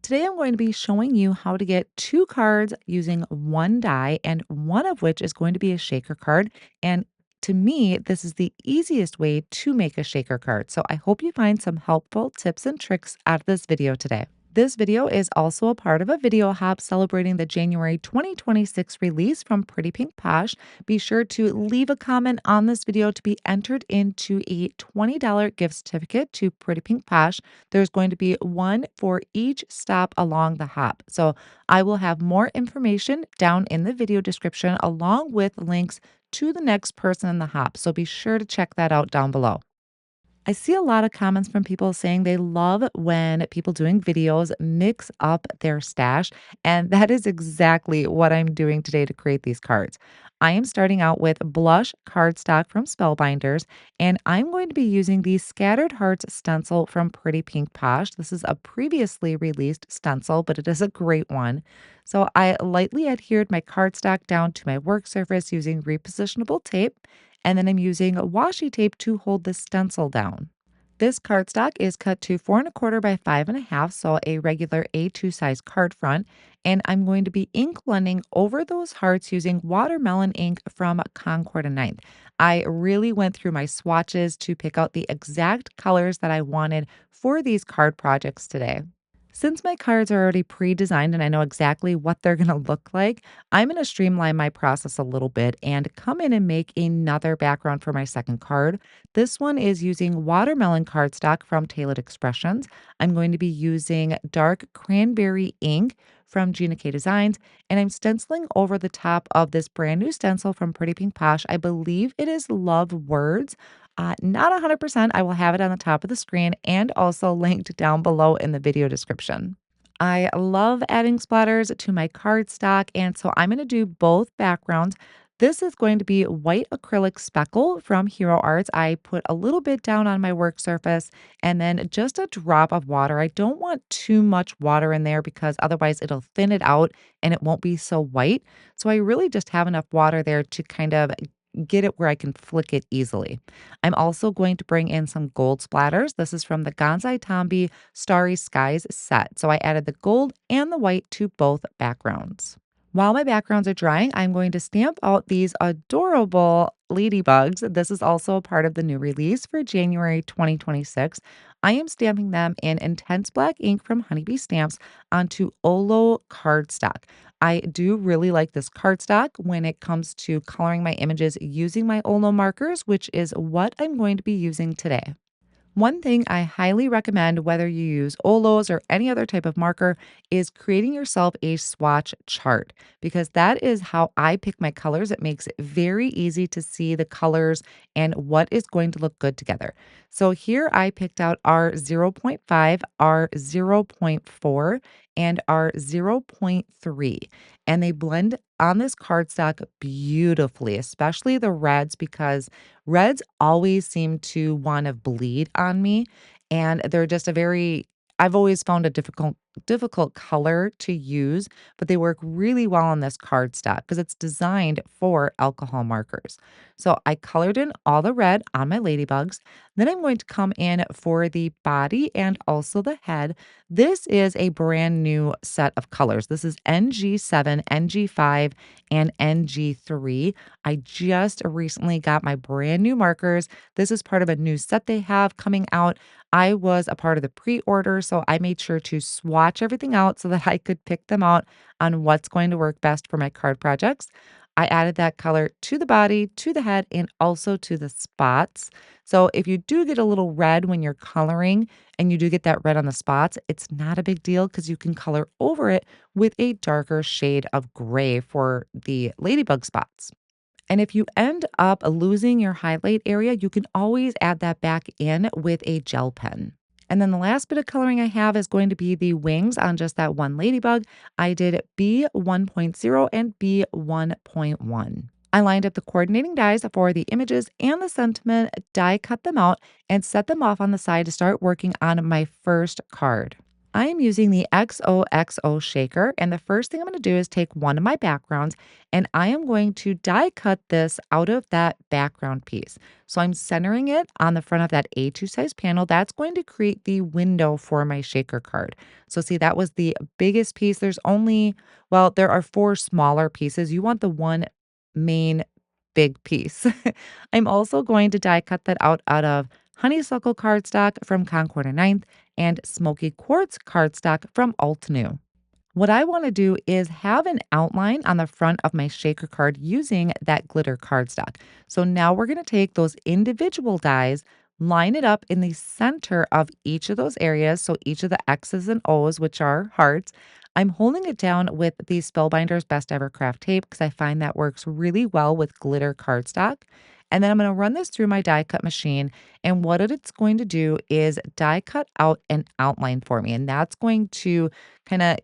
Today I'm going to be showing you how to get two cards using one die, and one of which is going to be a shaker card. And to me, this is the easiest way to make a shaker card. So I hope you find some helpful tips and tricks out of this video today. This video is also a part of a video hop celebrating the January 2026 release from Pretty Pink Posh. Be sure to leave a comment on this video to be entered into a $20 gift certificate to Pretty Pink Posh. There's going to be one for each stop along the hop. So I will have more information down in the video description along with links to the next person in the hop. So be sure to check that out down below. I see a lot of comments from people saying they love when people doing videos mix up their stash. And that is exactly what I'm doing today to create these cards. I am starting out with blush cardstock from Spellbinders, and I'm going to be using the Scattered Hearts stencil from Pretty Pink Posh. This is a previously released stencil, but it is a great one. So I lightly adhered my cardstock down to my work surface using repositionable tape, and then I'm using a washi tape to hold the stencil down. This cardstock is cut to 4¼ by 5½, so a regular A2 size card front. And I'm going to be ink blending over those hearts using watermelon ink from Concord and Ninth. I really went through my swatches to pick out the exact colors that I wanted for these card projects today. Since my cards are already pre-designed and I know exactly what they're going to look like, I'm going to streamline my process a little bit and come in and make another background for my second card. This one is using watermelon cardstock from Tailored Expressions. I'm going to be using dark cranberry ink from Gina K Designs, and I'm stenciling over the top of this brand new stencil from Pretty Pink Posh. I believe it is Love Words. Not 100%. I will have it on the top of the screen and also linked down below in the video description. I love adding splatters to my cardstock, and so I'm going to do both backgrounds. This is going to be white acrylic speckle from Hero Arts. I put a little bit down on my work surface and then just a drop of water. I don't want too much water in there because otherwise it'll thin it out and it won't be so white. So I really just have enough water there to kind of get it where I can flick it easily. I'm also going to bring in some gold splatters. This is from the Gansai Tombi Starry Skies set. So I added the gold and the white to both backgrounds. While my backgrounds are drying, I'm going to stamp out these adorable ladybugs. This is also a part of the new release for January 2026. I am stamping them in intense black ink from Honeybee Stamps onto Olo cardstock. I do really like this cardstock when it comes to coloring my images using my Olo markers, which is what I'm going to be using today. One thing I highly recommend, whether you use Olos or any other type of marker, is creating yourself a swatch chart because that is how I pick my colors. It makes it very easy to see the colors and what is going to look good together. So here I picked out our zero point 0.5, our zero point 0.4, and our zero point 0.3. And they blend on this cardstock beautifully, especially the reds, because reds always seem to want to bleed on me, and they're just a very I've always found a difficult color to use, but they work really well on this cardstock because it's designed for alcohol markers. So I colored in all the red on my ladybugs. Then I'm going to come in for the body and also the head. This is a brand new set of colors. This is NG7, NG5, and NG3. I just recently got my brand new markers. This is part of a new set they have coming out. I was a part of the pre-order, so I made sure to swatch everything out so that I could pick them out on what's going to work best for my card projects. I added that color to the body, to the head, and also to the spots. So if you do get a little red when you're coloring and you do get that red on the spots, it's not a big deal because you can color over it with a darker shade of gray for the ladybug spots. And if you end up losing your highlight area, you can always add that back in with a gel pen. And then the last bit of coloring I have is going to be the wings on just that one ladybug. I did B1.0 and B1.1. I lined up the coordinating dies for the images and the sentiment, die cut them out, and set them off on the side to start working on my first card. I am using the XOXO shaker, and the first thing I'm going to do is take one of my backgrounds and I am going to die cut this out of that background piece. So I'm centering it on the front of that A2 size panel. That's going to create the window for my shaker card. So, see, that was the biggest piece. There are four smaller pieces. You want the one main big piece. I'm also going to die cut that out of honeysuckle cardstock from Concord and Ninth and smoky quartz cardstock from Alt New. What I want to do is have an outline on the front of my shaker card using that glitter cardstock. So now we're going to take those individual dies, line it up in the center of each of those areas. So each of the X's and O's, which are hearts, I'm holding it down with the Spellbinders Best Ever Craft tape because I find that works really well with glitter cardstock. And then I'm going to run this through my die cut machine. And what it's going to do is die cut out an outline for me. And that's going to kind of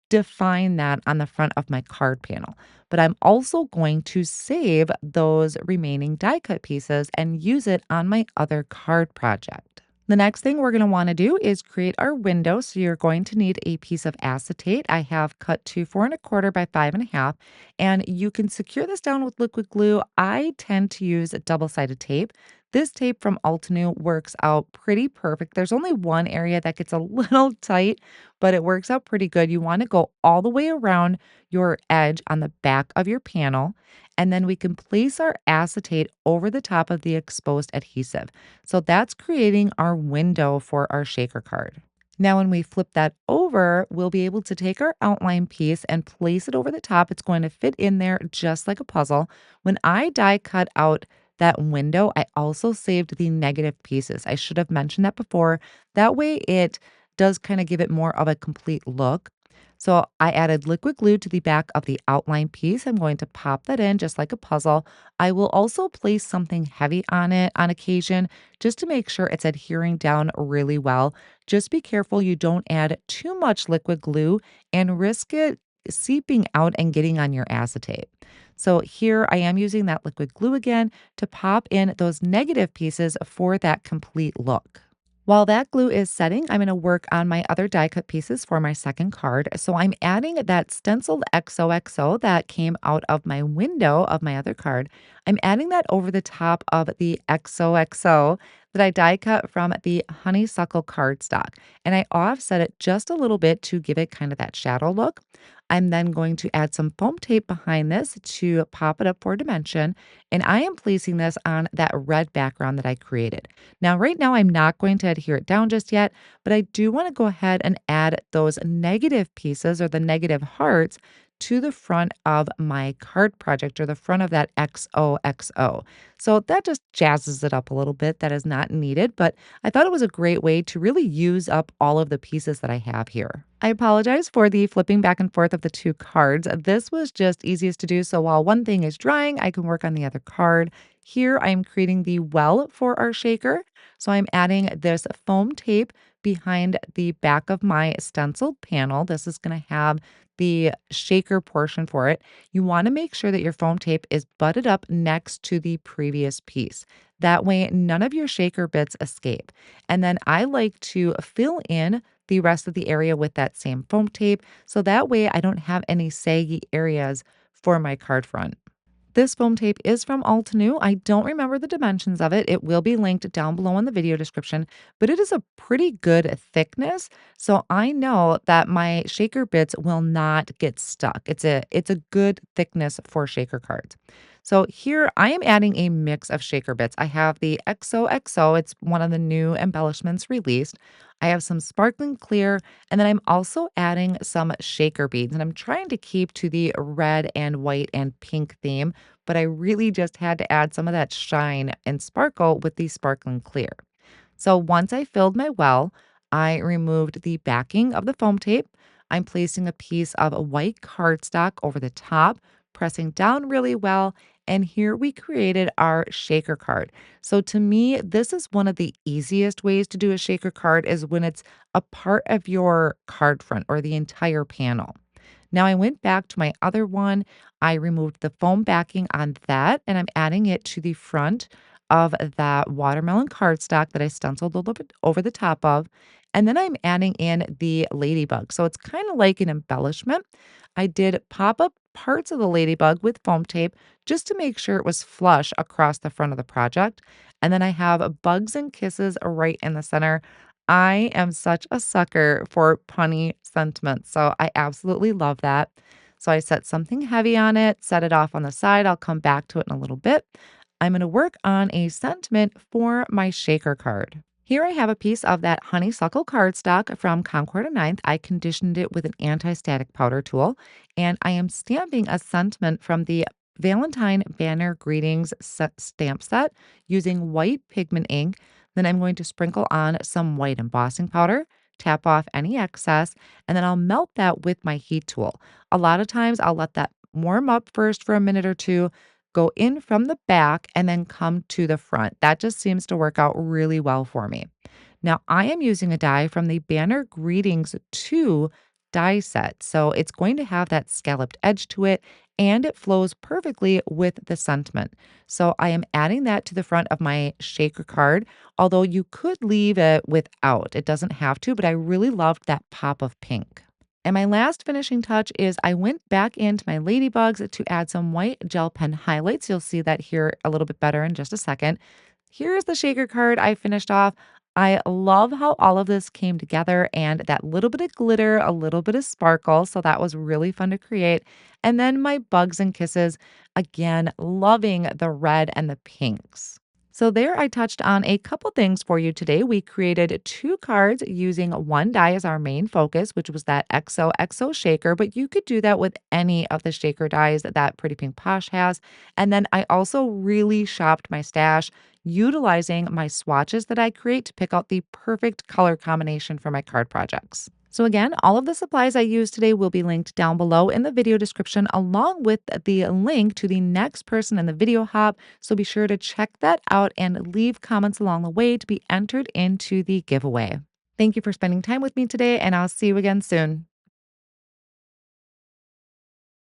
define that on the front of my card panel. But I'm also going to save those remaining die cut pieces and use it on my other card project. The next thing we're going to want to do is create our window. So you're going to need a piece of acetate. I have cut to 4¼ by 5½, and you can secure this down with liquid glue. I tend to use double-sided tape. This tape from Altenew works out pretty perfect. There's only one area that gets a little tight, but it works out pretty good. You want to go all the way around your edge on the back of your panel, and then we can place our acetate over the top of the exposed adhesive. So that's creating our window for our shaker card. Now, when we flip that over, we'll be able to take our outline piece and place it over the top. It's going to fit in there just like a puzzle. When I die cut out that window, I also saved the negative pieces. I should have mentioned that before. That way it does kind of give it more of a complete look. So I added liquid glue to the back of the outline piece. I'm going to pop that in just like a puzzle. I will also place something heavy on it on occasion just to make sure it's adhering down really well. Just be careful you don't add too much liquid glue and risk it seeping out and getting on your acetate. So here I am using that liquid glue again to pop in those negative pieces for that complete look. While that glue is setting, I'm going to work on my other die cut pieces for my second card. So I'm adding that stenciled XOXO that came out of my window of my other card. I'm adding that over the top of the XOXO that I die cut from the Honeysuckle cardstock. And I offset it just a little bit to give it kind of that shadow look. I'm then going to add some foam tape behind this to pop it up for dimension. And I am placing this on that red background that I created. Now, right now, I'm not going to adhere it down just yet, but I do want to go ahead and add those negative pieces or the negative hearts to the front of my card project or the front of that XOXO. So that just jazzes it up a little bit. That is not needed, but I thought it was a great way to really use up all of the pieces that I have here. I apologize for the flipping back and forth of the two cards. This was just easiest to do. So while one thing is drying, I can work on the other card. Here I am creating the well for our shaker. So I'm adding this foam tape behind the back of my stenciled panel. This is going to have the shaker portion for it. You want to make sure that your foam tape is butted up next to the previous piece. That way, none of your shaker bits escape. And then I like to fill in the rest of the area with that same foam tape. So that way I don't have any saggy areas for my card front. This foam tape is from Altenew. I don't remember the dimensions of it. It will be linked down below in the video description, but it is a pretty good thickness. So I know that my shaker bits will not get stuck. It's a good thickness for shaker cards. So here I am adding a mix of shaker bits. I have the XOXO. It's one of the new embellishments released. I have some sparkling clear, and then I'm also adding some shaker beads. And I'm trying to keep to the red and white and pink theme, but I really just had to add some of that shine and sparkle with the sparkling clear. So once I filled my well, I removed the backing of the foam tape. I'm placing a piece of a white cardstock over the top, pressing down really well. And here we created our shaker card. So to me, this is one of the easiest ways to do a shaker card is when it's a part of your card front or the entire panel. Now I went back to my other one. I removed the foam backing on that and I'm adding it to the front of that watermelon cardstock that I stenciled a little bit over the top of. And then I'm adding in the ladybug. So it's kind of like an embellishment. I did pop up parts of the ladybug with foam tape just to make sure it was flush across the front of the project. And then I have bugs and kisses right in the center. I am such a sucker for punny sentiments. So I absolutely love that. So I set something heavy on it, set it off on the side. I'll come back to it in a little bit. I'm going to work on a sentiment for my shaker card. Here I have a piece of that honeysuckle cardstock from Concord Ninth. I conditioned it with an anti-static powder tool, and I am stamping a sentiment from the Valentine Banner Greetings stamp set using white pigment ink. Then I'm going to sprinkle on some white embossing powder, tap off any excess, and then I'll melt that with my heat tool. A lot of times I'll let that warm up first for a minute or two, go in from the back, and then come to the front. That just seems to work out really well for me. Now, I am using a die from the Banner Greetings 2 die set. So it's going to have that scalloped edge to it and it flows perfectly with the sentiment. So I am adding that to the front of my shaker card, although you could leave it without. It doesn't have to, but I really loved that pop of pink. And my last finishing touch is I went back into my Ladybugs to add some white gel pen highlights. You'll see that here a little bit better in just a second. Here's the shaker card I finished off. I love how all of this came together and that little bit of glitter, a little bit of sparkle. So that was really fun to create. And then my bugs and kisses, again, loving the red and the pinks. So there I touched on a couple things for you today. We created two cards using one die as our main focus, which was that XOXO shaker, but you could do that with any of the shaker dies that Pretty Pink Posh has. And then I also really shopped my stash utilizing my swatches that I create to pick out the perfect color combination for my card projects. So again, all of the supplies I used today will be linked down below in the video description, along with the link to the next person in the video hop. So be sure to check that out and leave comments along the way to be entered into the giveaway. Thank you for spending time with me today, and I'll see you again soon.